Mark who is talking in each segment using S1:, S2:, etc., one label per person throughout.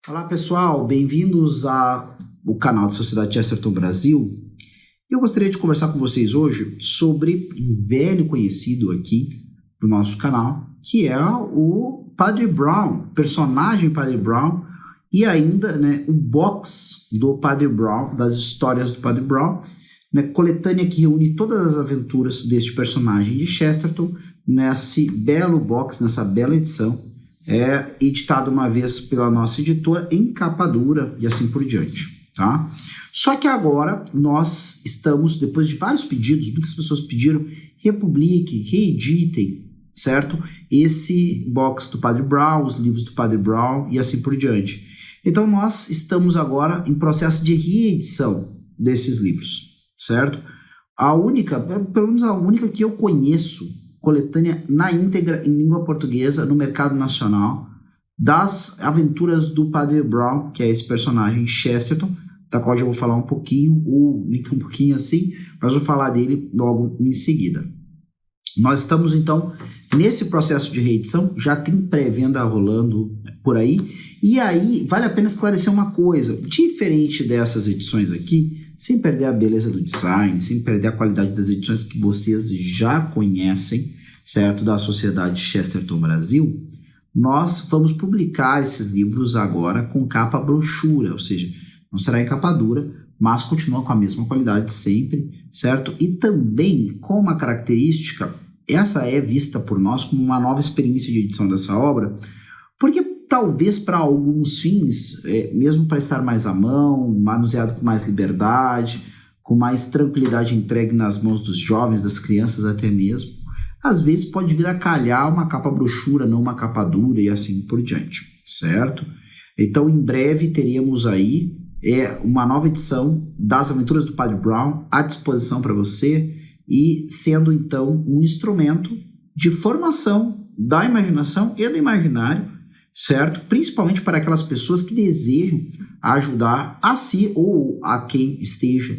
S1: Olá pessoal, bem-vindos ao canal da Sociedade Chesterton Brasil. Eu gostaria de conversar com vocês hoje sobre um velho conhecido aqui do nosso canal, que é o Padre Brown, personagem Padre Brown, e ainda o box do Padre Brown, das histórias do Padre Brown, coletânea que reúne todas as aventuras deste personagem de Chesterton nesse belo box, nessa bela edição. É editado uma vez pela nossa editora em capa dura e assim por diante, tá? Só que agora nós estamos, depois de vários pedidos, muitas pessoas pediram, republiquem, reeditem, certo? Esse box do Padre Brown, os livros do Padre Brown e assim por diante. Então nós estamos agora em processo de reedição desses livros, certo? A única, pelo menos a única que eu conheço, coletânea na íntegra em língua portuguesa no mercado nacional das aventuras do Padre Brown, que é esse personagem Chesterton, da qual eu já vou falar um pouquinho, ou nem tão um pouquinho assim, mas vou falar dele logo em seguida. Nós estamos então nesse processo de reedição, já tem pré-venda rolando por aí, e aí vale a pena esclarecer uma coisa, diferente dessas edições aqui, sem perder a beleza do design, sem perder a qualidade das edições que vocês já conhecem, certo? Da Sociedade Chesterton Brasil, nós vamos publicar esses livros agora com capa brochura, ou seja, não será em capa dura, mas continua com a mesma qualidade sempre, certo? E também com uma característica, essa é vista por nós como uma nova experiência de edição dessa obra, porque talvez para alguns fins, mesmo para estar mais à mão, manuseado com mais liberdade, com mais tranquilidade entregue nas mãos dos jovens, das crianças até mesmo, às vezes pode vir a calhar uma capa brochura, não uma capa dura e assim por diante, certo? Então em breve teremos aí uma nova edição das Aventuras do Padre Brown à disposição para você e sendo então um instrumento de formação da imaginação e do imaginário, certo? Principalmente para aquelas pessoas que desejam ajudar a si ou a quem esteja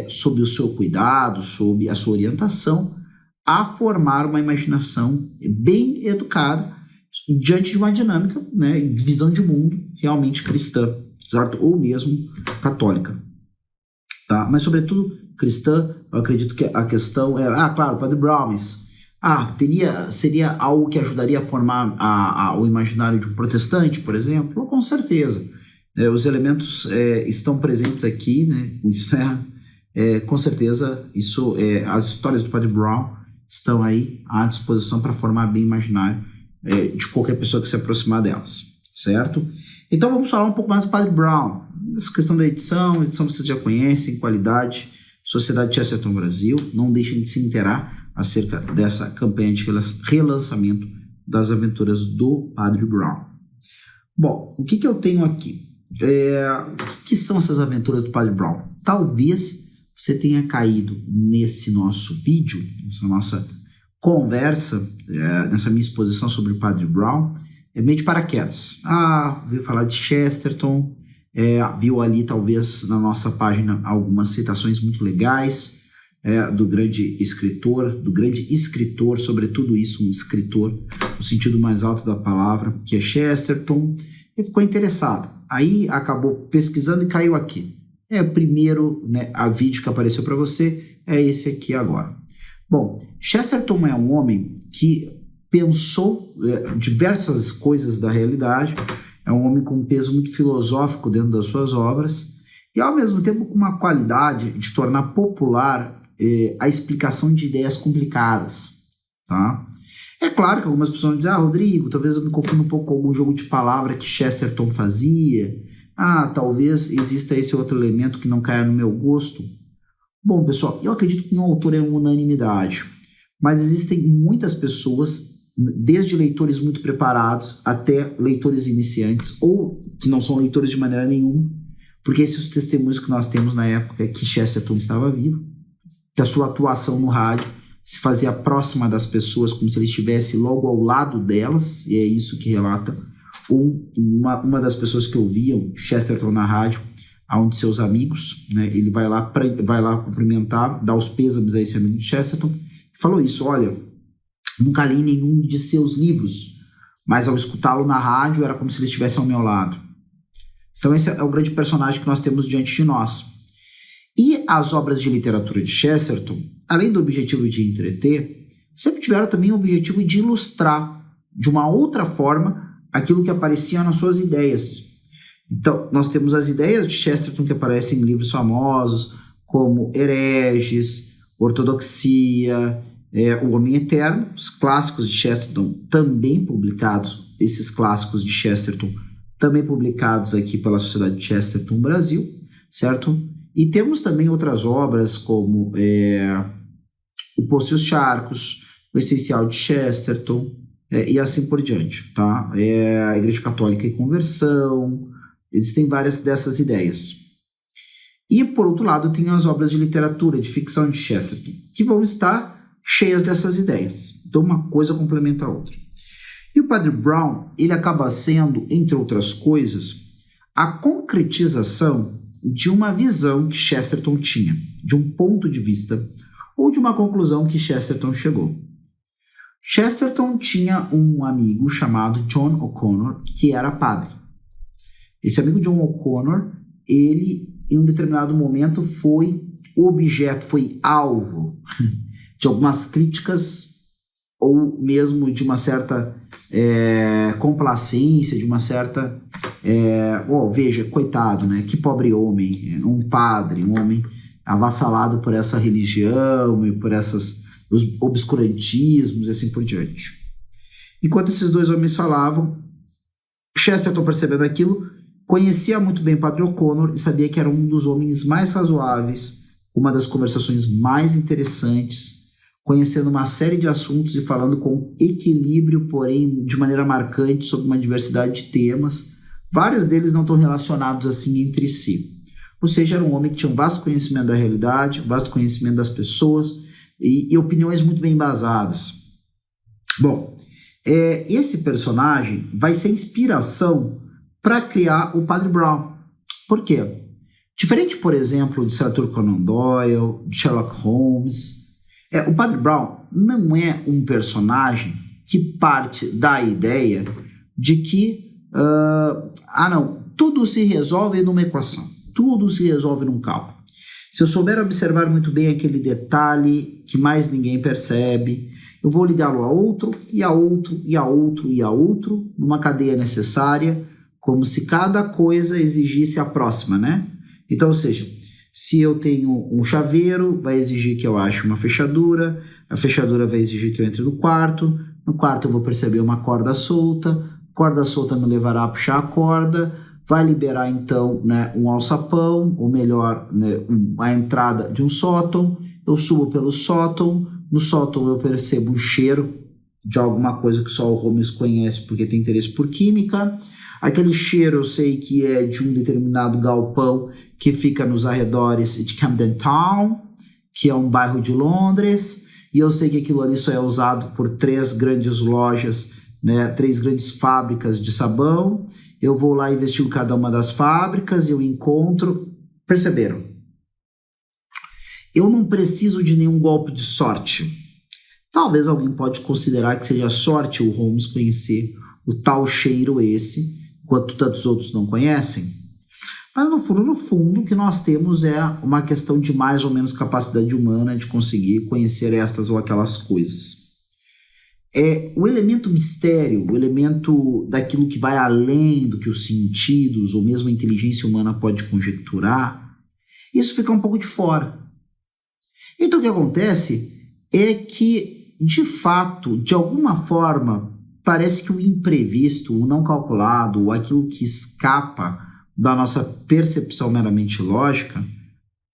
S1: sob o seu cuidado, sob a sua orientação, a formar uma imaginação bem educada diante de uma dinâmica, visão de mundo realmente cristã, certo? Ou mesmo católica, tá? Mas sobretudo cristã. Eu acredito que a questão é, claro, Padre Brown, mas seria algo que ajudaria a formar o imaginário de um protestante, por exemplo? Com certeza. Os elementos estão presentes aqui, isso com certeza, as histórias do Padre Brown estão aí à disposição para formar bem o imaginário de qualquer pessoa que se aproximar delas, certo? Então vamos falar um pouco mais do Padre Brown. Essa questão da edição vocês já conhecem, qualidade, Sociedade Chesterton Brasil, não deixem de se inteirar acerca dessa campanha de relançamento das aventuras do Padre Brown. Bom, o que eu tenho aqui? O que são essas aventuras do Padre Brown? Talvez você tenha caído nesse nosso vídeo, nessa nossa conversa, nessa minha exposição sobre o Padre Brown, meio de paraquedas. Veio falar de Chesterton, viu ali talvez na nossa página algumas citações muito legais, do grande escritor, sobretudo isso, um escritor, no sentido mais alto da palavra, que é Chesterton, e ficou interessado. Aí acabou pesquisando e caiu aqui. O primeiro a vídeo que apareceu para você é esse aqui agora. Bom, Chesterton é um homem que pensou diversas coisas da realidade, é um homem com um peso muito filosófico dentro das suas obras e ao mesmo tempo com uma qualidade de tornar popular a explicação de ideias complicadas, tá? É claro que algumas pessoas vão dizer, Rodrigo, talvez eu me confunda um pouco com algum jogo de palavra que Chesterton fazia, talvez exista esse outro elemento que não caia no meu gosto. Bom, pessoal, eu acredito que um autor é uma unanimidade, mas existem muitas pessoas, desde leitores muito preparados até leitores iniciantes, ou que não são leitores de maneira nenhuma, porque esses testemunhos que nós temos na época que Chesterton estava vivo, que a sua atuação no rádio se fazia próxima das pessoas, como se ele estivesse logo ao lado delas, e é isso que relata uma das pessoas que ouviam Chesterton na rádio, onde seus amigos, ele vai lá cumprimentar, dar os pêsames a esse amigo de Chesterton, e falou isso, olha, nunca li nenhum de seus livros, mas ao escutá-lo na rádio era como se ele estivesse ao meu lado. Então esse é o grande personagem que nós temos diante de nós. E as obras de literatura de Chesterton, além do objetivo de entreter, sempre tiveram também o objetivo de ilustrar de uma outra forma aquilo que aparecia nas suas ideias. Então, nós temos as ideias de Chesterton que aparecem em livros famosos, como Hereges, Ortodoxia, O Homem Eterno, os clássicos de Chesterton também publicados, esses clássicos de Chesterton também publicados aqui pela Sociedade de Chesterton Brasil, certo? E temos também outras obras como O Poço e os Charcos, O Essencial de Chesterton, e assim por diante, tá? A Igreja Católica e Conversão, existem várias dessas ideias. E, por outro lado, tem as obras de literatura, de ficção de Chesterton, que vão estar cheias dessas ideias. Então, uma coisa complementa a outra. E o Padre Brown, ele acaba sendo, entre outras coisas, a concretização de uma visão que Chesterton tinha, de um ponto de vista, ou de uma conclusão que Chesterton chegou. Chesterton tinha um amigo chamado John O'Connor, que era padre. Esse amigo John O'Connor, ele, em um determinado momento, foi objeto, foi alvo de algumas críticas, ou mesmo de uma certa complacência, de uma certa... veja, coitado, né? Que pobre homem, um padre, um homem avassalado por essa religião e por os obscurantismos e assim por diante. Enquanto esses dois homens falavam, Chesterton, percebendo aquilo, conhecia muito bem o Padre O'Connor e sabia que era um dos homens mais razoáveis, uma das conversações mais interessantes, conhecendo uma série de assuntos e falando com equilíbrio, porém de maneira marcante, sobre uma diversidade de temas. Vários deles não estão relacionados assim entre si. Ou seja, era um homem que tinha um vasto conhecimento da realidade, um vasto conhecimento das pessoas e opiniões muito bem embasadas. Bom, esse personagem vai ser inspiração para criar o Padre Brown. Por quê? Diferente, por exemplo, de Sir Arthur Conan Doyle, de Sherlock Holmes, o Padre Brown não é um personagem que parte da ideia de que tudo se resolve numa equação, tudo se resolve num cálculo. Se eu souber observar muito bem aquele detalhe que mais ninguém percebe, eu vou ligá-lo a outro, e a outro, e a outro, e a outro, numa cadeia necessária, como se cada coisa exigisse a próxima, né? Então, ou seja, se eu tenho um chaveiro, vai exigir que eu ache uma fechadura, a fechadura vai exigir que eu entre no quarto eu vou perceber uma corda solta me levará a puxar a corda, vai liberar então, né, um alçapão, ou melhor, né, a entrada de um sótão, eu subo pelo sótão, no sótão eu percebo um cheiro de alguma coisa que só o Holmes conhece porque tem interesse por química, aquele cheiro eu sei que é de um determinado galpão que fica nos arredores de Camden Town, que é um bairro de Londres, e eu sei que aquilo ali só é usado por 3 grandes lojas, né, 3 grandes fábricas de sabão. Eu vou lá investigar cada uma das fábricas, eu encontro... Perceberam? Eu não preciso de nenhum golpe de sorte. Talvez alguém pode considerar que seja sorte o Holmes conhecer o tal cheiro esse, enquanto tantos outros não conhecem. Mas no fundo, o que nós temos é uma questão de mais ou menos capacidade humana de conseguir conhecer estas ou aquelas coisas. O elemento mistério, o elemento daquilo que vai além do que os sentidos ou mesmo a inteligência humana pode conjecturar, isso fica um pouco de fora. Então o que acontece é que, de fato, de alguma forma, parece que o imprevisto, o não calculado, ou aquilo que escapa da nossa percepção meramente lógica,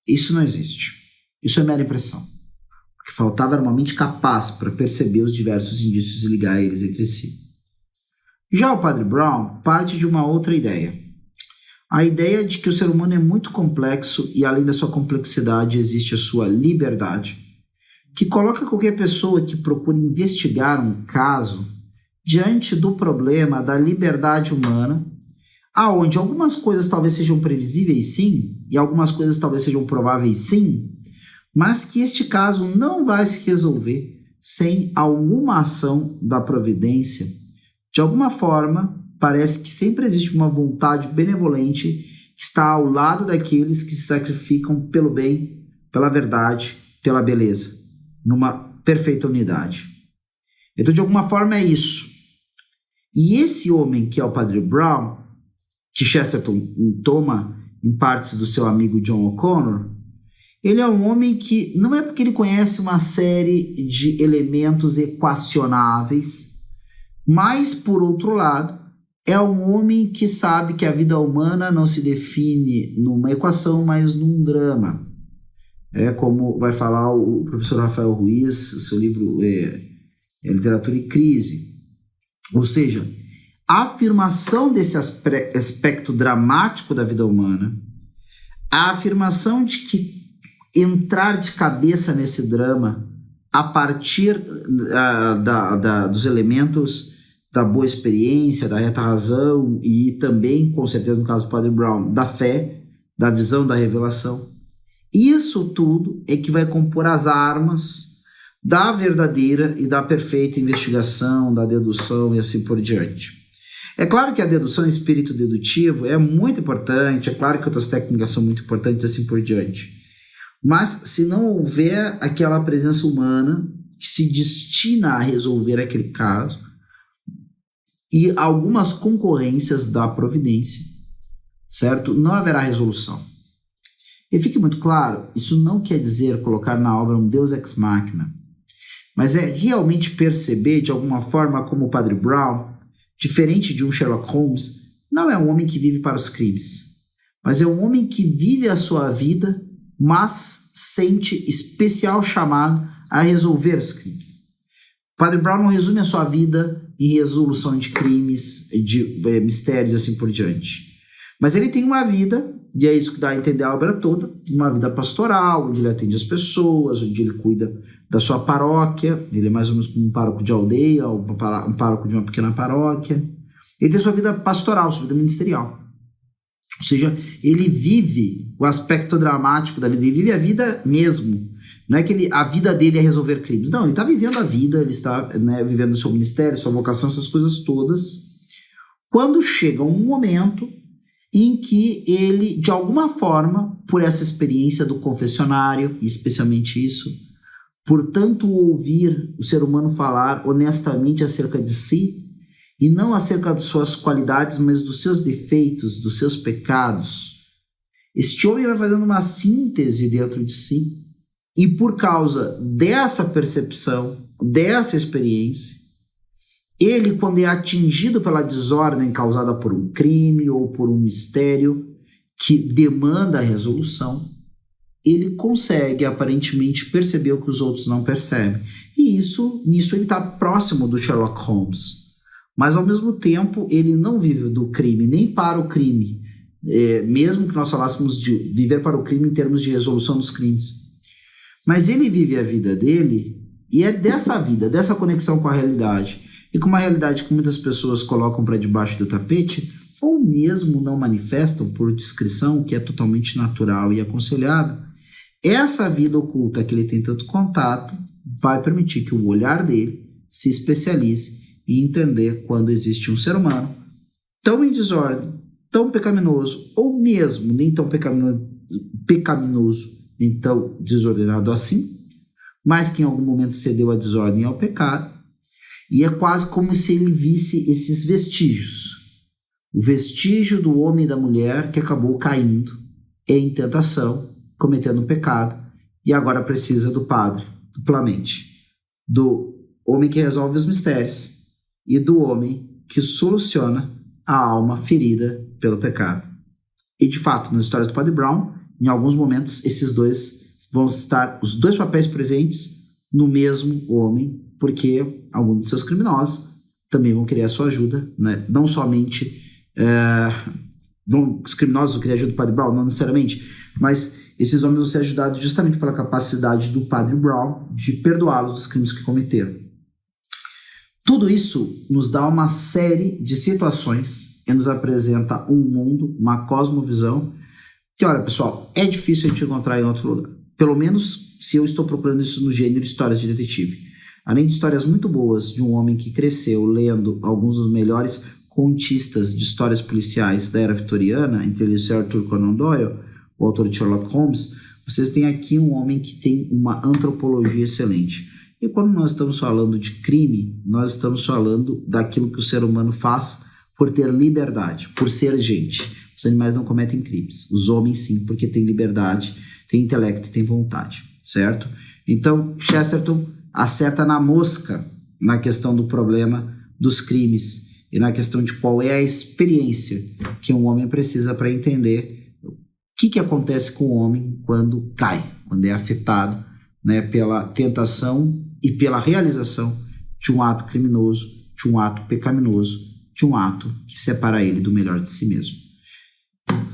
S1: isso não existe. Isso é mera impressão. O que faltava era uma mente capaz para perceber os diversos indícios e ligar eles entre si. Já o Padre Brown parte de uma outra ideia. A ideia de que o ser humano é muito complexo e, além da sua complexidade, existe a sua liberdade, que coloca qualquer pessoa que procure investigar um caso diante do problema da liberdade humana, aonde algumas coisas talvez sejam previsíveis sim, e algumas coisas talvez sejam prováveis sim, mas que este caso não vai se resolver sem alguma ação da providência, de alguma forma parece que sempre existe uma vontade benevolente que está ao lado daqueles que se sacrificam pelo bem, pela verdade, pela beleza, numa perfeita unidade. Então, de alguma forma, é isso. E esse homem que é o Padre Brown, que Chesterton toma em partes do seu amigo John O'Connor, ele é um homem que não é porque ele conhece uma série de elementos equacionáveis, mas, por outro lado, é um homem que sabe que a vida humana não se define numa equação, mas num drama. É como vai falar o professor Rafael Ruiz, o seu livro Literatura e Crise. Ou seja, a afirmação desse aspecto dramático da vida humana, a afirmação de que entrar de cabeça nesse drama a partir dos elementos da boa experiência, da reta razão e também, com certeza, no caso do Padre Brown, da fé, da visão, da revelação. Isso tudo é que vai compor as armas da verdadeira e da perfeita investigação, da dedução e assim por diante. É claro que a dedução em espírito dedutivo é muito importante, é claro que outras técnicas são muito importantes e assim por diante. Mas se não houver aquela presença humana que se destina a resolver aquele caso, e algumas concorrências da providência, certo? Não haverá resolução. E fique muito claro, isso não quer dizer colocar na obra um Deus ex machina, mas é realmente perceber de alguma forma como o Padre Brown, diferente de um Sherlock Holmes, não é um homem que vive para os crimes, mas é um homem que vive a sua vida, mas sente especial chamado a resolver os crimes. Padre Brown não resume a sua vida em resolução de crimes, de mistérios e assim por diante. Mas ele tem uma vida, e é isso que dá a entender a obra toda, uma vida pastoral, onde ele atende as pessoas, onde ele cuida da sua paróquia, ele é mais ou menos como um pároco de aldeia, ou um pároco de uma pequena paróquia. Ele tem sua vida pastoral, sua vida ministerial. Ou seja, ele vive o aspecto dramático da vida, ele vive a vida mesmo. Não é que a vida dele é resolver crimes. Não, ele está vivendo a vida, ele está vivendo o seu ministério, sua vocação, essas coisas todas. Quando chega um momento em que ele, de alguma forma, por essa experiência do confessionário, e especialmente isso, por tanto ouvir o ser humano falar honestamente acerca de si, e não acerca de suas qualidades, mas dos seus defeitos, dos seus pecados, este homem vai fazendo uma síntese dentro de si. E por causa dessa percepção, dessa experiência, ele, quando é atingido pela desordem causada por um crime ou por um mistério que demanda a resolução, ele consegue aparentemente perceber o que os outros não percebem. E nisso ele está próximo do Sherlock Holmes. Mas, ao mesmo tempo, ele não vive do crime, nem para o crime. Mesmo que nós falássemos de viver para o crime em termos de resolução dos crimes. Mas ele vive a vida dele, e é dessa vida, dessa conexão com a realidade, e com uma realidade que muitas pessoas colocam para debaixo do tapete, ou mesmo não manifestam por discrição, que é totalmente natural e aconselhável, essa vida oculta que ele tem tanto contato vai permitir que o olhar dele se especialize em entender quando existe um ser humano tão em desordem, tão pecaminoso, ou mesmo nem tão pecaminoso, então desordenado assim, mas que em algum momento cedeu à desordem e ao pecado, e é quase como se ele visse esses vestígios, o vestígio do homem e da mulher que acabou caindo em tentação, cometendo pecado, e agora precisa do padre, duplamente, do homem que resolve os mistérios e do homem que soluciona a alma ferida pelo pecado. E de fato, nas histórias do Padre Brown, em alguns momentos, esses dois vão estar, os dois papéis presentes no mesmo homem, porque alguns de seus criminosos também vão querer a sua ajuda, né? Não somente os criminosos vão querer a ajuda do Padre Brown, não necessariamente, mas esses homens vão ser ajudados justamente pela capacidade do Padre Brown de perdoá-los dos crimes que cometeram. Tudo isso nos dá uma série de situações e nos apresenta um mundo, uma cosmovisão, que, olha, pessoal, é difícil a gente encontrar em outro lugar. Pelo menos se eu estou procurando isso no gênero de histórias de detetive. Além de histórias muito boas de um homem que cresceu lendo alguns dos melhores contistas de histórias policiais da era vitoriana, entre eles Sir Arthur Conan Doyle, o autor de Sherlock Holmes, vocês têm aqui um homem que tem uma antropologia excelente. E quando nós estamos falando de crime, nós estamos falando daquilo que o ser humano faz por ter liberdade, por ser gente. Os animais não cometem crimes, os homens sim, porque têm liberdade, têm intelecto e têm vontade, certo? Então, Chesterton acerta na mosca na questão do problema dos crimes e na questão de qual é a experiência que um homem precisa para entender o que acontece com o homem quando cai, quando é afetado, né, pela tentação e pela realização de um ato criminoso, de um ato pecaminoso, de um ato que separa ele do melhor de si mesmo.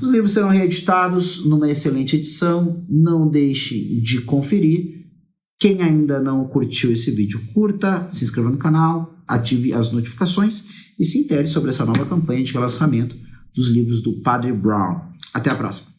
S1: Os livros serão reeditados numa excelente edição, não deixe de conferir. Quem ainda não curtiu esse vídeo, curta, se inscreva no canal, ative as notificações e se intere sobre essa nova campanha de relançamento dos livros do Padre Brown. Até a próxima!